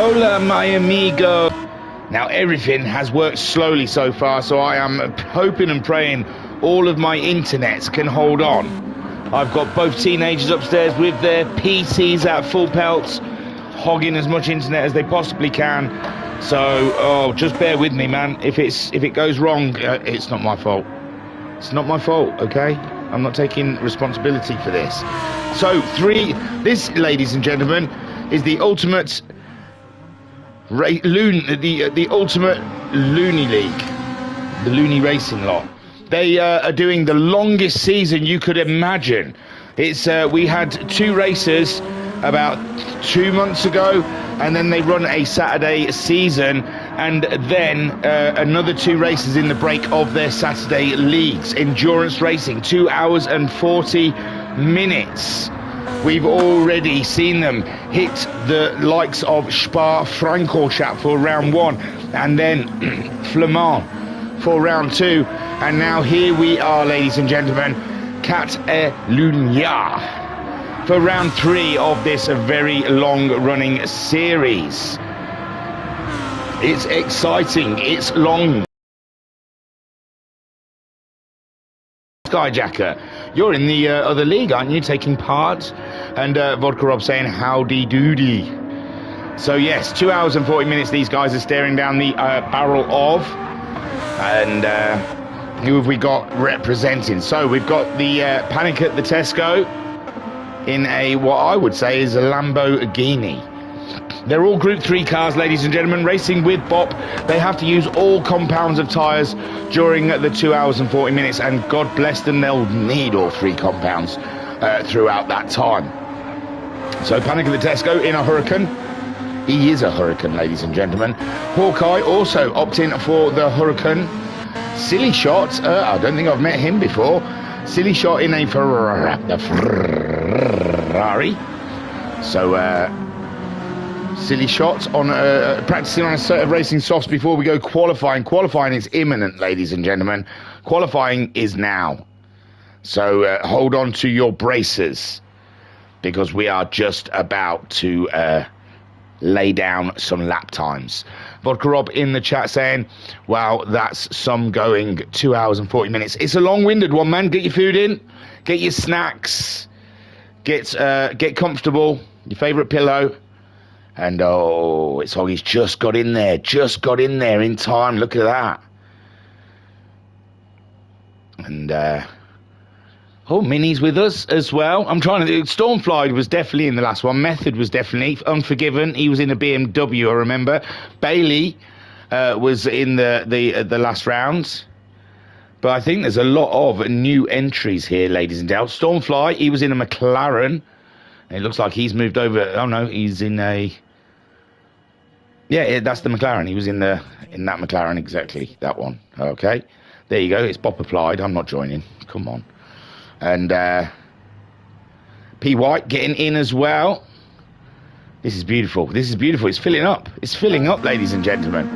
Hola, my amigo. Now, everything has worked slowly so far, so I am hoping and praying all of my internets can hold on. I've got both teenagers upstairs with their PCs at full pelts, hogging as much internet as they possibly can. So, just bear with me, man. If it goes wrong, it's not my fault. It's not my fault, okay? I'm not taking responsibility for this. So, this, ladies and gentlemen, is the ultimate the ultimate Looney League, the Looney Racing lot. They are doing the longest season you could imagine. It's we had 2 races about 2 months ago, and then they run a Saturday season, and then another 2 races in the break of their Saturday leagues. Endurance racing, 2 hours and 40 minutes. We've already seen them hit the likes of Spa-Francorchamps for round 1, and then Flamand for round 2, and now here we are, ladies and gentlemen, Catalunya for round 3 of this very long-running series. It's exciting, it's long. Skyjacker, you're in the other league, aren't you, taking part? And Vodka Rob saying howdy doody. So yes, 2 hours and 40 minutes these guys are staring down the barrel of. And who have we got representing? So we've got the Panic at the Tesco in a, what I would say is a Lamborghini. They're all Group 3 cars, ladies and gentlemen, racing with Bop. They have to use all compounds of tyres during the 2 hours and 40 minutes, and God bless them, they'll need all 3 compounds throughout that time. So Panic at the Tesco in a Huracan. He is a Huracan, ladies and gentlemen. Hawkeye also opting for the Huracan. Silly Shot, I don't think I've met him before. Silly Shot in a Ferrari. So, Silly Shot on practicing on a set of racing softs before we go qualifying. Qualifying is imminent, ladies and gentlemen. Qualifying is now. So hold on to your braces, because we are just about to lay down some lap times. Vodka Rob in the chat saying, wow, that's some going, 2 hours and 40 minutes. It's a long-winded one, man. Get your food in, get your snacks, get comfortable, your favourite pillow. And oh, it's Hoggy's just got in there in time. Look at that. And Minnie's with us as well. I'm trying to. Stormfly was definitely in the last one. Method was definitely. Unforgiven, he was in a BMW, I remember. Bailey was in the last round. But I think there's a lot of new entries here, ladies and gentlemen. Stormfly, he was in a McLaren. It looks like he's moved over. Oh no, he's in a. Yeah, that's the McLaren. He was in that McLaren, exactly, that one. Okay, there you go. It's Bop applied. I'm not joining. Come on. And P White getting in as well. This is beautiful. This is beautiful. It's filling up. It's filling up, ladies and gentlemen.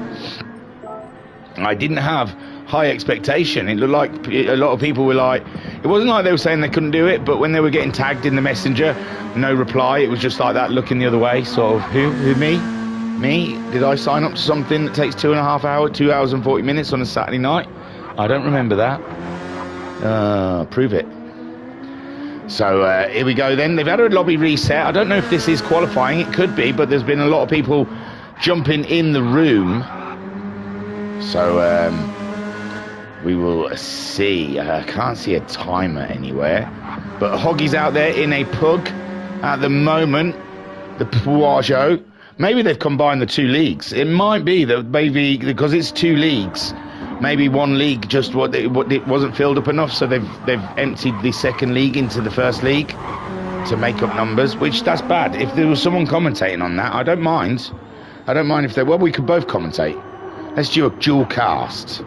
I didn't have high expectation. It looked like a lot of people were like, it wasn't like they were saying they couldn't do it, but when they were getting tagged in the messenger, no reply. It was just like that, looking the other way, sort of, who me? Did I sign up to something that takes 2.5 hours, 2 hours and 40 minutes on a Saturday night? I don't remember that. Prove it. So here we go then. They've had a lobby reset. I don't know if this is qualifying. It could be, but there's been a lot of people jumping in the room. So we will see. I can't see a timer anywhere. But Hoggy's out there in a pug at the moment. The Peugeot. Maybe they've combined the 2 leagues. It might be that maybe because it's 2 leagues, maybe one league just it wasn't filled up enough, so they've emptied the second league into the first league to make up numbers, which that's bad. If there was someone commentating on that, I don't mind. I don't mind if they. Well, we could both commentate. Let's do a dual cast.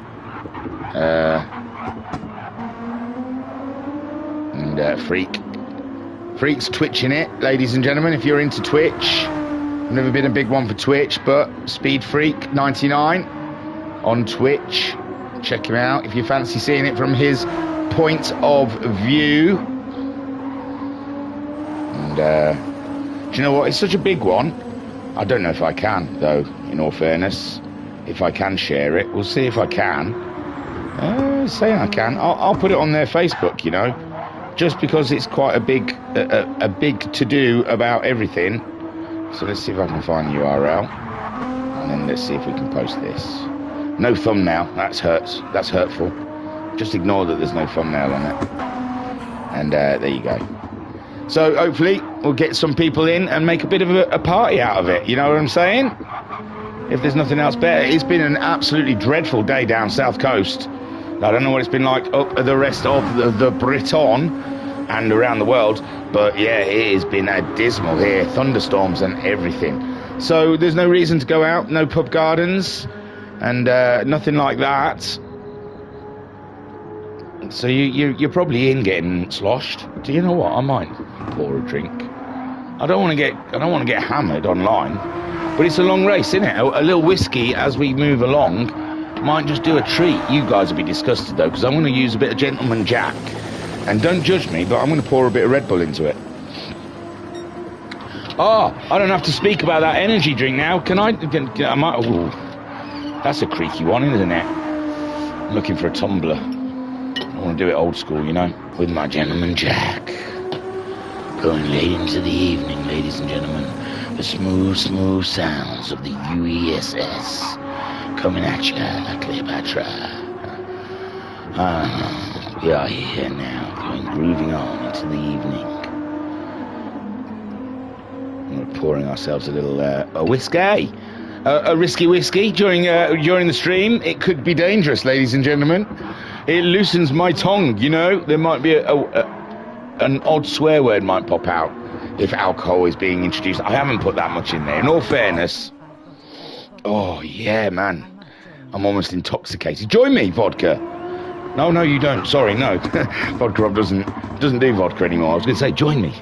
Freak's twitching it, ladies and gentlemen. If you're into Twitch. I've never been a big one for Twitch, but Speed Freak 99 on Twitch. Check him out if you fancy seeing it from his point of view. And do you know what? It's such a big one. I don't know if I can, though, in all fairness. If I can share it, we'll see if I can. Saying I can, I'll put it on their Facebook, you know, just because it's quite a big to-do about everything. So let's see if I can find the URL, and then let's see if we can post this. No thumbnail, that's hurtful. Just ignore that there's no thumbnail on it. And there you go. So hopefully we'll get some people in and make a bit of a party out of it, you know what I'm saying? If there's nothing else better. It's been an absolutely dreadful day down South Coast. I don't know what it's been like up the rest of the Briton and around the world, but yeah, it has been dismal here, thunderstorms and everything. So there's no reason to go out, no pub gardens, and nothing like that. So you're probably in getting sloshed. Do you know what? I might pour a drink. I don't want to get hammered online, but it's a long race, isn't it? A little whiskey as we move along might just do a treat. You guys will be disgusted though, because I'm going to use a bit of Gentleman Jack. And don't judge me, but I'm going to pour a bit of Red Bull into it. Oh, I don't have to speak about that energy drink now. Can I might. Ooh, that's a creaky one, isn't it? I'm looking for a tumbler. I want to do it old school, you know, with my Gentleman Jack. Going late into the evening, ladies and gentlemen. The smooth, smooth sounds of the UESS. Coming at you like Cleopatra. We are here now, grooving on into the evening. And we're pouring ourselves a little a whiskey, a risky whiskey during the stream. It could be dangerous, ladies and gentlemen. It loosens my tongue, you know. There might be an odd swear word might pop out if alcohol is being introduced. I haven't put that much in there. In all fairness. Oh yeah, man. I'm almost intoxicated. Join me, vodka. No, you don't. Sorry, no. Vodka Rob doesn't do vodka anymore. I was going to say, join me.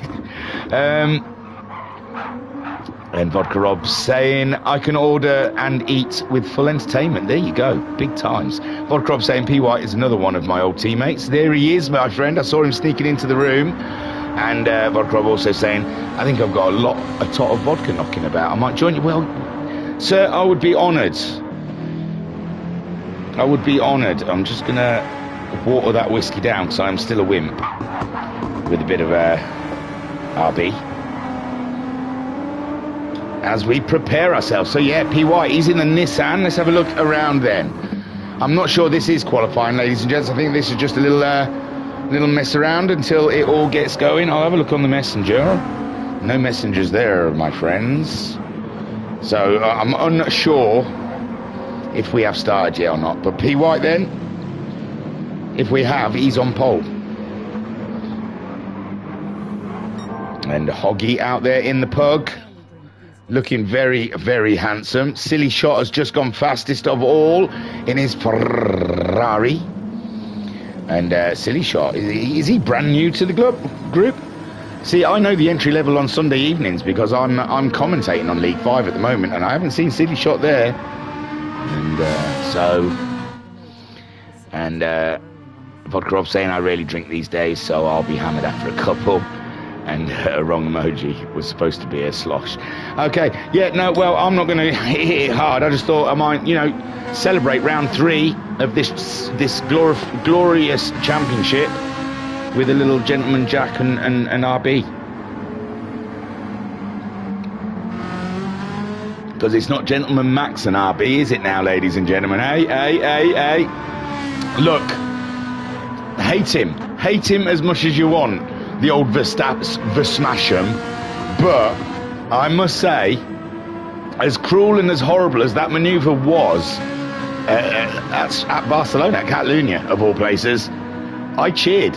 And Vodka Rob's saying, I can order and eat with full entertainment. There you go. Big times. Vodka Rob saying, P. White is another one of my old teammates. There he is, my friend. I saw him sneaking into the room. And Vodka Rob also saying, I think I've got a tot of vodka knocking about. I might join you. Well, sir, I would be honoured. I'm just going to water that whiskey down because I'm still a wimp with a bit of RB as we prepare ourselves. So yeah, PY, he's in the Nissan. Let's have a look around then. I'm not sure this is qualifying, ladies and gents. I think this is just a little mess around until it all gets going. I'll have a look on the messenger. No messengers there, my friends. So I'm unsure if we have started yet or not, but P. White then, if we have, he's on pole. And Hoggy out there in the pug, looking very, very handsome. Silly Shot has just gone fastest of all in his Ferrari. And Silly Shot, is he brand new to the group? See, I know the entry level on Sunday evenings because I'm commentating on League 5 at the moment, and I haven't seen Silly Shot there. And Vodka Rob saying I rarely drink these days, so I'll be hammered after a couple. And a wrong emoji was supposed to be a slosh. Okay, yeah, no, well, I'm not going to hit it hard. I just thought I might, you know, celebrate round 3 of this glorious championship with a little Gentleman Jack and RB. Because it's not Gentleman Max and RB, is it now, ladies and gentlemen? Hey. Look, hate him as much as you want, the old Versmasham, but I must say, as cruel and as horrible as that manoeuvre was at Barcelona, at Catalunya, of all places, I cheered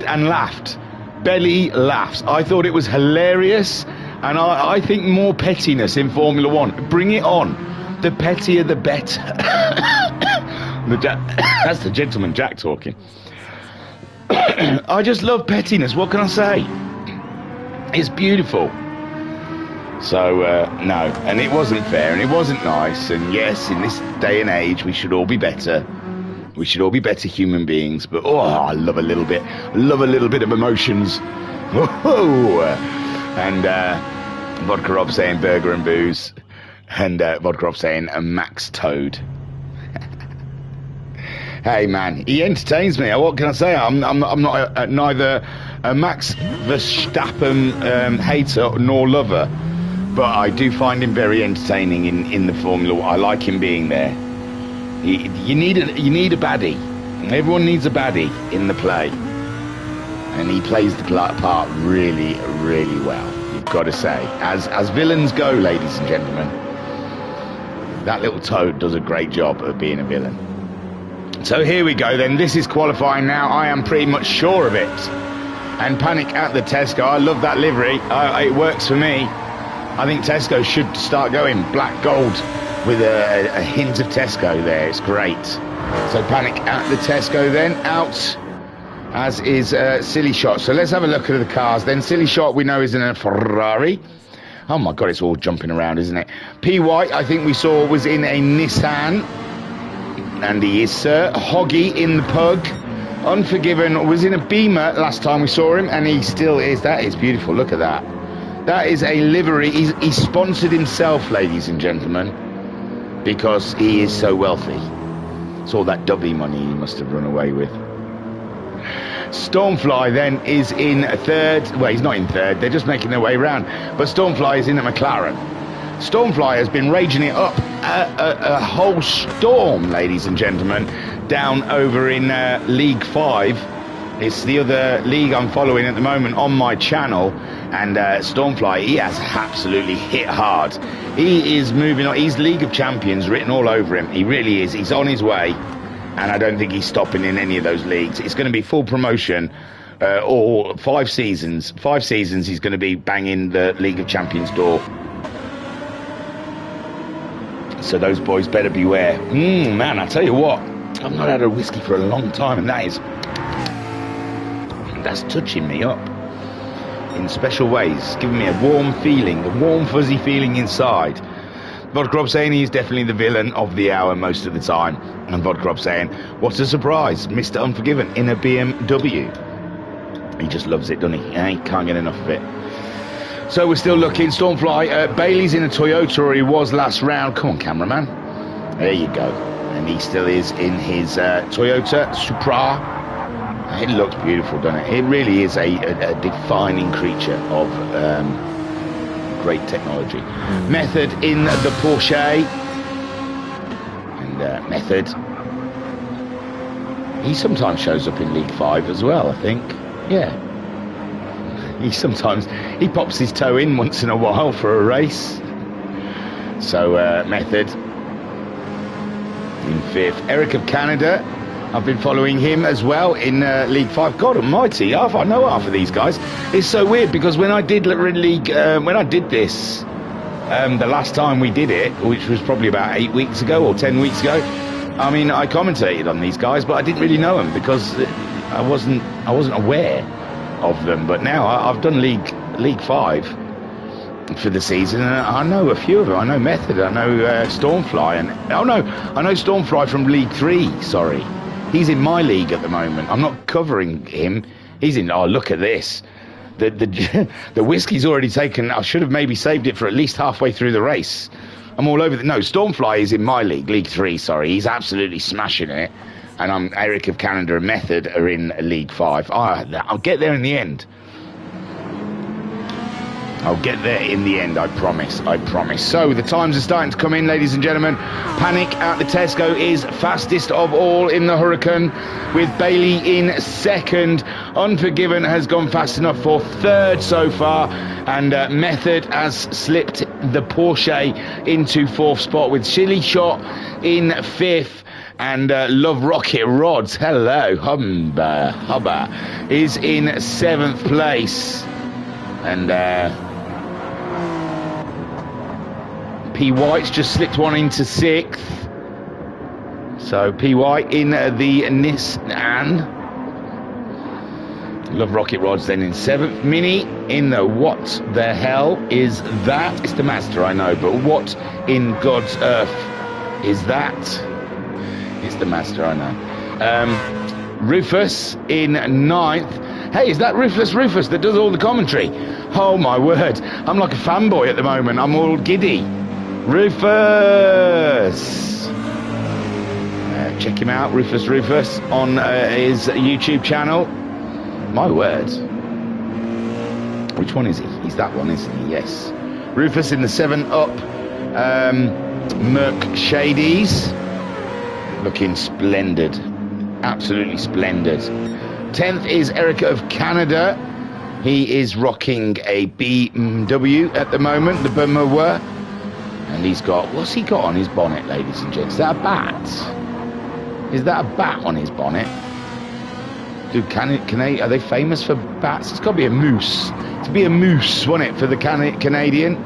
and laughed, belly laughs. I thought it was hilarious. And I think more pettiness in Formula 1. Bring it on. The pettier, the better. That's the Gentleman Jack talking. I just love pettiness. What can I say? It's beautiful. So, no. And it wasn't fair, and it wasn't nice. And yes, in this day and age, we should all be better. We should all be better human beings. But, oh, I love a little bit. I love a little bit of emotions. Whoa. And Vodka Rob saying burger and booze. And Vodka Rob saying a Max Toad. Hey man, he entertains me. What can I say? I'm not neither a Max Verstappen hater nor lover, but I do find him very entertaining in the Formula 1. I like him being there. You need a baddie. Everyone needs a baddie in the play, and he plays the part really, really well. You've got to say, as villains go, ladies and gentlemen, that little toad does a great job of being a villain. So here we go then. This is qualifying now. I am pretty much sure of it. And Panic at the Tesco. I love that livery. It works for me. I think Tesco should start going black gold with a hint of Tesco there. It's great. So Panic at the Tesco then. Out, as is Silly Shot. So let's have a look at the cars then. Silly Shot we know is in a Ferrari. Oh my God, it's all jumping around, isn't it? P. White, I think we saw, was in a Nissan. And he is Sir Hoggy in the Pug. Unforgiven was in a Beamer last time we saw him, and he still is. That is beautiful. Look at that. That is a livery. He sponsored himself, ladies and gentlemen, because he is so wealthy. It's all that Dubby money he must have run away with. Stormfly then is in third. Well, he's not in third. They're just making their way round. But Stormfly is in a McLaren. Stormfly has been raging it up a whole storm, ladies and gentlemen, down over in League 5. It's the other league I'm following at the moment on my channel, and Stormfly, he has absolutely hit hard. He is moving on. He's League of Champions written all over him. He really is. He's on his way, and I don't think he's stopping in any of those leagues. It's going to be full promotion, all 5 seasons. 5 seasons he's going to be banging the League of Champions door. So those boys better beware. Man, I tell you what, I've not had a whiskey for a long time, and that's touching me up in special ways, giving me a warm feeling, a warm fuzzy feeling inside. Vodka Rob saying he's definitely the villain of the hour most of the time, and Vodka Rob saying, what a surprise, Mr. Unforgiven in a BMW. He just loves it, doesn't he? He can't get enough of it. So we're still looking. Stormfly, Bailey's in a Toyota, or he was last round. Come on, cameraman. There you go. And he still is in his Toyota Supra. It looks beautiful, doesn't it? It really is a defining creature of great technology. Method in the Porsche. And Method, he sometimes shows up in League 5 as well, I think. Yeah. He pops his toe in once in a while for a race. So Method in 5th. Eric of Canada, I've been following him as well in League 5. God almighty, I know half of these guys. It's so weird because when I did League, when I did this, the last time we did it, which was probably about 8 weeks ago or 10 weeks ago, I mean, I commentated on these guys, but I didn't really know them because I wasn't aware of them. But now I've done League 5 for the season, and I know a few of them. I know Method, I know Stormfly, and I know Stormfly from League 3. Sorry, he's in my league at the moment. I'm not covering him. He's in. Oh, look at this. The whiskey's already taken. I should have maybe saved it for at least halfway through the race. I'm all over no, Stormfly is in my league, League 3. Sorry, he's absolutely smashing it. And I'm Eric of Canada and Method are in League 5. I'll get there in the end. I'll get there in the end, I promise. So the times are starting to come in, ladies and gentlemen. Panic at the Tesco is fastest of all in the Huracan, with Bailey in 2nd. Unforgiven has gone fast enough for 3rd so far, and Method has slipped the Porsche into 4th spot, with Silly Shot in 5th. And Love Rocket Rods, hello, hubba, is in 7th place. And P. White's just slipped one into 6th. So P. White in the Nissan. Love Rocket Rods then in 7th. Mini in the what the hell is that? It's the Mazda, I know, but what in God's earth is that? It's the Mazda, I know. Rufus in 9th. Hey, is that Ruthless Rufus that does all the commentary? Oh my word, I'm like a fanboy at the moment. I'm all giddy. Rufus. Check him out, Rufus on his YouTube channel. My word. Which one is he? He's that one, isn't he? Yes. Rufus in the 7-Up Mercedes. Looking splendid. Absolutely splendid. 10th is Erica of Canada. He is rocking a BMW at the moment, the BMW. And he's got, what's he got on his bonnet, ladies and gents? Is that a bat? Is that a bat on his bonnet? Dude, are they famous for bats? It's got to be a moose. To be a moose, wasn't it, for the Canadian?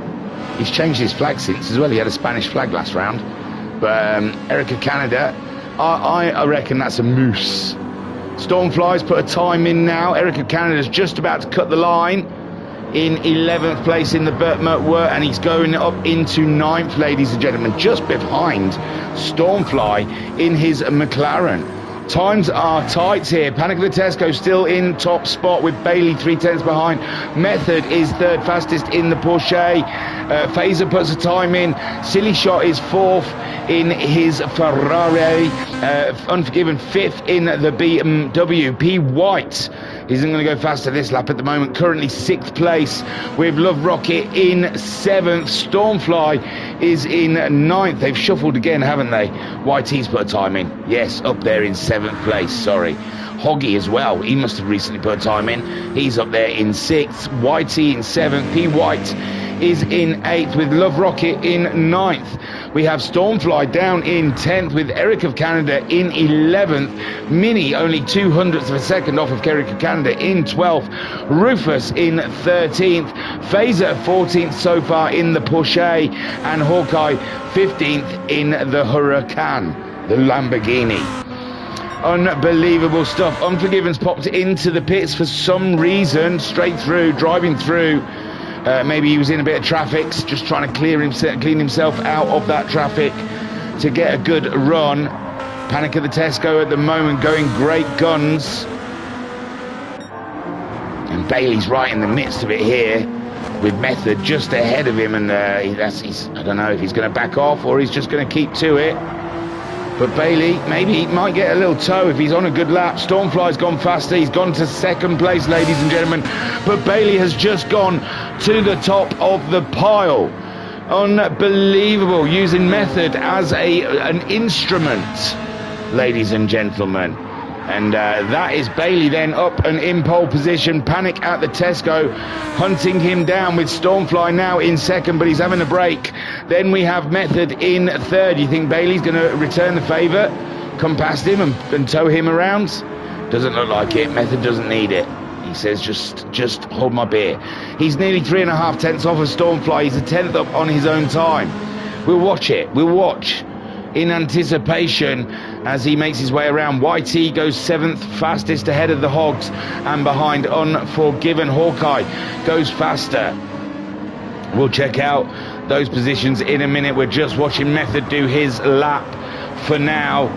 He's changed his flag since as well. He had a Spanish flag last round. But Erica Canada, I reckon that's a moose. Stormfly's put a time in now. Erica Canada's just about to cut the line in 11th place in the Bertmert, and he's going up into 9th, ladies and gentlemen, just behind Stormfly in his McLaren. Times are tight here. Panic at the Tesco still in top spot with Bailey 3/10 behind. Method is third fastest in the Porsche. Phaser puts a time in. Silly Shot is 4th in his Ferrari. Unforgiven 5th in the BMW. P. White isn't going to go faster this lap at the moment. Currently 6th place with Love Rocket in 7th. Stormfly is in 9th. They've shuffled again, haven't they? YT's put a time in. Yes, up there in 7th place, sorry. Hoggy as well. He must have recently put a time in. He's up there in 6th. YT in 7th. P. White is in 8th with Love Rocket in 9th. We have Stormfly down in 10th with Eric of Canada in 11th. Mini only 0.02 of a second off of Eric of Canada in 12th. Rufus in 13th. Phaser 14th so far in the Porsche. And Hawkeye 15th in the Huracan, the Lamborghini. Unbelievable stuff. Unforgiven's popped into the pits for some reason, straight through, driving through. Maybe he was in a bit of traffic, just trying to clean himself out of that traffic to get a good run. Panic at the Tesco at the moment, going great guns. And Bailey's right in the midst of it here, with Method just ahead of him. And I don't know if he's going to back off or he's just going to keep to it. But Bailey, maybe he might get a little toe if he's on a good lap. Stormfly's gone faster. He's gone to 2nd place, ladies and gentlemen. But Bailey has just gone to the top of the pile. Unbelievable. Using Method as an instrument, ladies and gentlemen. And that is Bailey then up and in pole position. Panic at the Tesco, hunting him down with Stormfly now in 2nd, but he's having a break. Then we have Method in 3rd. You think Bailey's going to return the favour, come past him and tow him around? Doesn't look like it. Method doesn't need it. He says, just hold my beer. He's nearly 3.5 tenths off of Stormfly. He's a 10th up on his own time. We'll watch it. We'll watch in anticipation as he makes his way around. YT goes 7th fastest ahead of the Hogs, and behind Unforgiven. Hawkeye goes faster. We'll check out those positions in a minute. We're just watching Method do his lap for now,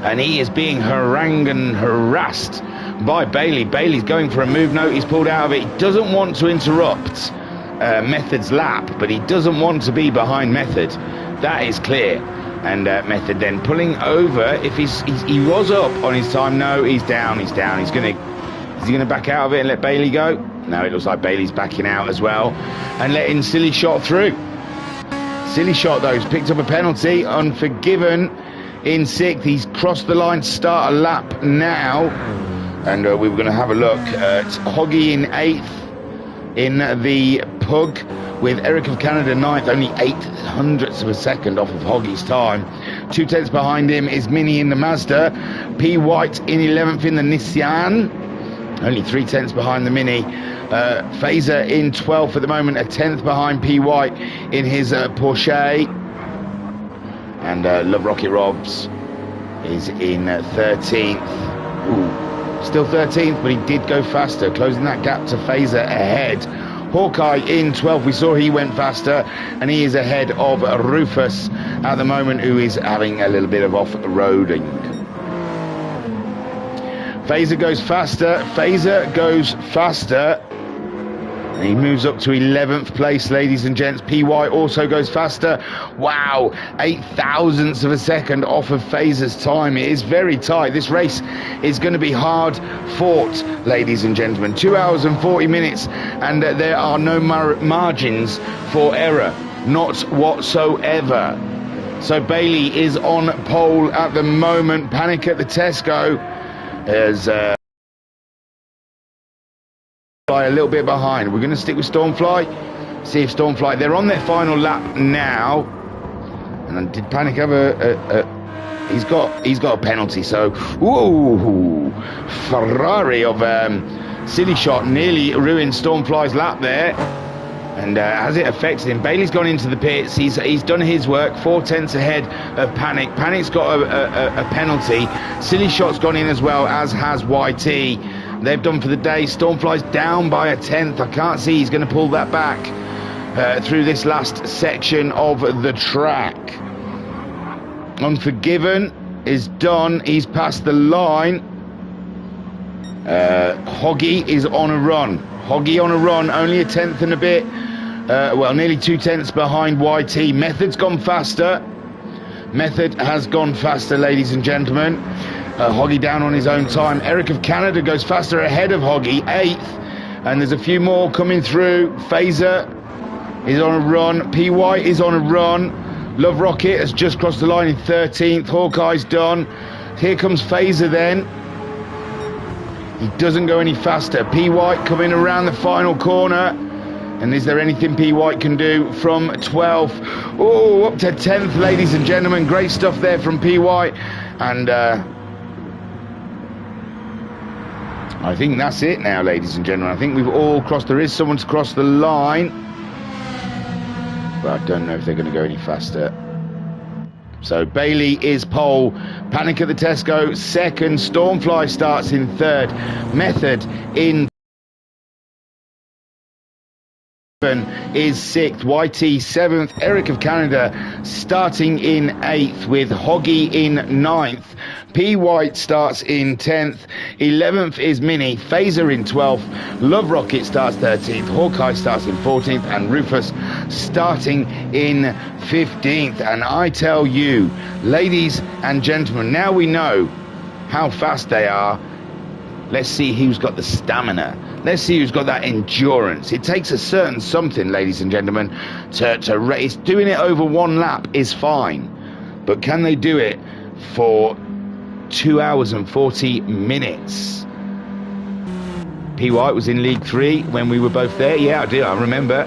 and he is being harangued and harassed by Bailey. Bailey's going for a move. No, he's pulled out of it. He doesn't want to interrupt Method's lap, but he doesn't want to be behind Method. That is clear. And Method then pulling over. If he was up on his time, no, he's down. Is he gonna back out of it and let Bailey go? No, it looks like Bailey's backing out as well and letting Silly Shot through. Silly Shot though has picked up a penalty. Unforgiven in 6th. He's crossed the line to start a lap now. And we were going to have a look at Hoggy in 8th in the Pug, with Eric of Canada 9th, only 0.08 of a second off of Hoggy's time. 0.2 behind him is Mini in the Mazda. P. White in 11th in the Nissan, only 0.3 behind the Mini. Phaser in 12th at the moment, a 10th behind P. White in his Porsche. And Love Rocket Robs is in 13th. Ooh, still 13th, but he did go faster, closing that gap to Phaser ahead. Hawkeye in 12th, we saw he went faster, and he is ahead of Rufus at the moment, who is having a little bit of off-roading. Phaser goes faster, He moves up to 11th place, ladies and gents. PY also goes faster. Wow, 8 thousandths of a second off of Phaser's time. It is very tight. This race is going to be hard fought, ladies and gentlemen. 2 hours and 40 minutes, and there are no margins for error, not whatsoever. So Bailey is on pole at the moment. Panic at the Tesco as a little bit behind. We're going to stick with Stormfly, see if Stormfly, they're on their final lap now. And did Panic have he's got a penalty, so ooh, Ferrari of Silly Shot nearly ruined Stormfly's lap there. And has it affected him? Bailey's gone into the pits. He's done his work, 4/10 ahead of Panic. Panic's got a penalty. Silly Shot's gone in as well, as has YT. They've done for the day. Stormfly's down by 1/10. I can't see he's going to pull that back through this last section of the track. Unforgiven is done. He's passed the line. Hoggy is on a run. Hoggy on a run, only 1/10 and a bit. Well, nearly 2/10 behind YT. Method's gone faster. Method has gone faster, ladies and gentlemen. Hoggy down on his own time. Eric of Canada goes faster ahead of Hoggy, 8th. And there's a few more coming through. Phaser is on a run. PY is on a run. Love Rocket has just crossed the line in 13th. Hawkeye's done. Here comes Phaser then. He doesn't go any faster. P. White coming around the final corner. And is there anything P. White can do from 12th? Oh, up to 10th, ladies and gentlemen. Great stuff there from P. White. And I think that's it now, ladies and gentlemen. I think we've all crossed. There is someone to cross the line, but I don't know if they're going to go any faster. So Bailey is pole. Panic at the Tesco second. Stormfly starts in third. Method in is 6th. YT 7th. Eric of Canada starting in 8th with Hoggy in 9th. P. White starts in 10th. 11th is Mini. Phaser in 12th. Love Rocket starts 13th. Hawkeye starts in 14th. And Rufus starting in 15th. And I tell you, ladies and gentlemen, now we know how fast they are. Let's see who's got the stamina. Let's see who's got that endurance. It takes a certain something, ladies and gentlemen, to race. Doing it over one lap is fine. But can they do it for 2 hours and 40 minutes? P. White was in League 3 when we were both there. Yeah, I do. I remember.